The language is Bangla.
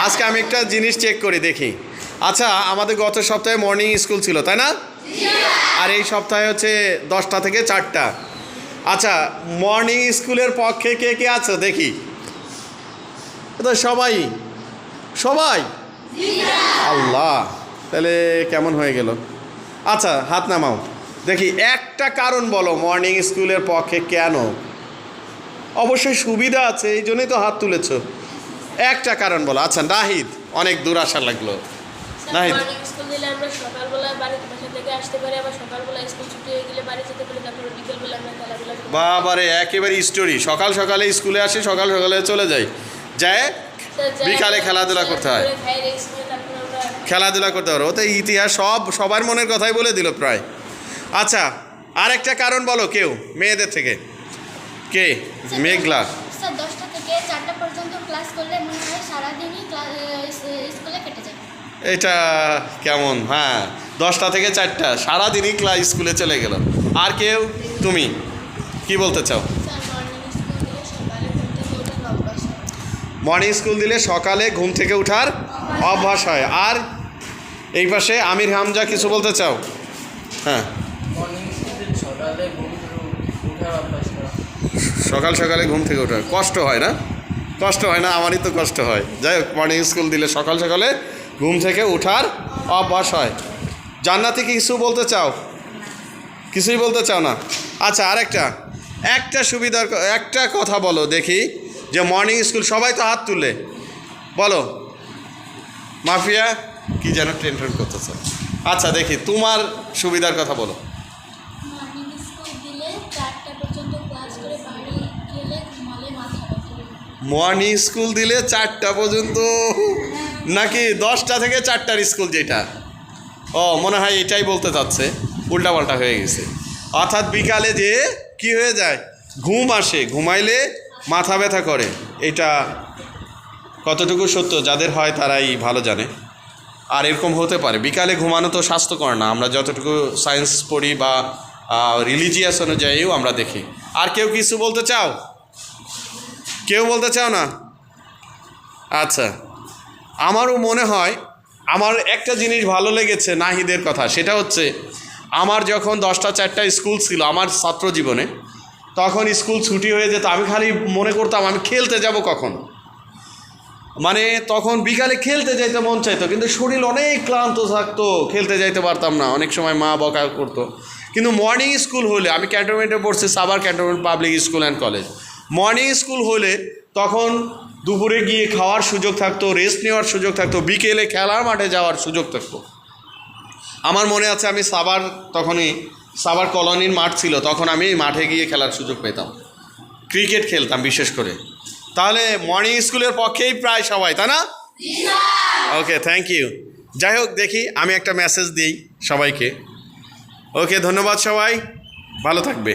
আজকে আমি একটা জিনিস চেক করি দেখি। আচ্ছা, আমাদের গত সপ্তাহে মর্নিং স্কুল ছিল, তাই না? আর এই সপ্তাহে হচ্ছে 10টা থেকে 4টা। আচ্ছা, মর্নিং স্কুলের পক্ষে কে কে আছে দেখি? তো সবাই সবাই আল্লাহ, তাহলে কেমন হয়ে গেল? আচ্ছা, হাত নামাও দেখি। একটা কারণ বলো মর্নিং স্কুলের পক্ষে কেন। অবশ্যই সুবিধা আছে, এই জন্যই তো হাত তুলেছ। একটা কারণ বলো। আচ্ছা নাহিদ, অনেক দূর আসা লাগলো। নাহিদ, মর্নিং স্কুল দিলে আমরা সকালবেলা বাসা থেকে আসতে পারি, আবার সকালবেলা স্কুল ছুটি হয়ে গেলে বাড়ি যেতে পারি, তারপরে বিকেলবেলা আমরা খেলাধুলা করতে পারি। বাবারে একেবারে স্টোরি। সকাল সকালে স্কুলে আসি, সকাল সকালে চলে যাই, যায় বিকালে খেলাধুলা করতে হয়। খেলাধুলা করতে পারো, তো ইতিহাস সবার মনের কথাই বলে দিল প্রায়। আচ্ছা, আর একটা কারণ বলো কেউ মেয়েদের থেকে। কে? মেঘলা। স্যার 10টা থেকে 4টা পর্যন্ত ক্লাস করলে মনে হয় সারাদিনই স্কুলে কেটে যায়। এটা কেমন? হ্যাঁ, 10টা থেকে 4টা সারাদিনই ক্লাস স্কুলে চলে গেল। আর কেউ? তুমি কি বলতে চাও? স্যার মর্নিং স্কুল দিলে সকালে ঘুম থেকে ওঠার মর্নিং স্কুল দিলে সকালে ঘুম থেকে ওঠার অভ্যাস হয়। আর এই পাশে আমির হামজা কিছু বলতে চাও? হ্যাঁ, সকাল সকালে ঘুম থেকে ওঠার কষ্ট হয় না? কষ্ট হয় না? আমারই তো কষ্ট হয়। যাই হোক, মর্নিং স্কুল দিলে সকাল সকালে ঘুম থেকে ওঠার অভ্যাস হয়। জান্নাতি কিছু বলতে চাও? কিছুই বলতে চাও না? আচ্ছা, একটা সুবিধার একটা কথা বলো দেখি, যে মর্নিং স্কুল সবাই তো হাত তুলে বলো। মাফিয়া কি যেন টেনশন করতেছে। আচ্ছা দেখি, তোমার সুবিধার কথা বলো। মর্নিং স্কুল দিলে 4টা পর্যন্ত ক্লাস করে বাড়ি গেলে ঘুমালে মাথা ব্যথা। মর্নিং স্কুল দিলে 4টা পর্যন্ত, নাকি 10টা থেকে 4টার স্কুল যেটা? ও, মনে হয় এটাই বলতে চাচ্ছে, উল্টাপাল্টা হয়ে গেছে। অর্থাৎ বিকালে যে কি হয়ে যায়, ঘুম আসে, ঘুমাইলে মাথা ব্যথা করে। এটা কতটুকু সত্য যাদের হয় তারাই ভালো জানে। আর এরকম হতে পারে, বিকালে ঘুমানো তো স্বাস্থ্যকর না, আমরা যতটুকু সায়েন্স পড়ি বা রিলিজিয়াস অনুযায়ীও আমরা দেখি। আর কেউ কিছু বলতে চাও? কেউ বলতে চাও না? আচ্ছা, আমারও মনে হয়, আমার একটা জিনিস ভালো লেগেছে নাহিদের কথা, সেটা হচ্ছে আমার যখন 10টা 4টা স্কুল ছিল আমার ছাত্র জীবনে, তখন স্কুল ছুটি হয়ে যেত, আমি খালি মনে করতাম আমি খেলতে যাব কখন। মানে তখন বিকালে খেলতে যাইতে মন চাইতো, কিন্তু শরীর অনেক ক্লান্ত থাকতো, খেলতে যাইতে পারতাম না, অনেক সময় মা বকা করতো। কিন্তু মর্নিং স্কুল হলে, আমি ক্যান্টনমেন্টে পড়ছি, Savar cantonment public school and college, morning school হলে তখন দুপুরে গিয়ে খাওয়ার সুযোগ থাকতো, রেস্ট নেওয়ার সুযোগ থাকতো, বিকেলে খেলার মাঠে যাওয়ার সুযোগ থাকতো। আমার মনে আছে আমি তখনই সাভার কলোনির মাঠ ছিল, তখন আমি মাঠে গিয়ে খেলার সুযোগ পেতাম, ক্রিকেট খেলতাম বিশেষ করে। তাহলে মর্নিং স্কুলের পক্ষেই প্রায় সবাই, তাই না? ওকে, থ্যাংক ইউ। যাই হোক, দেখি আমি একটা মেসেজ দিই সবাইকে। ওকে, ধন্যবাদ, সবাই ভালো থাকবে।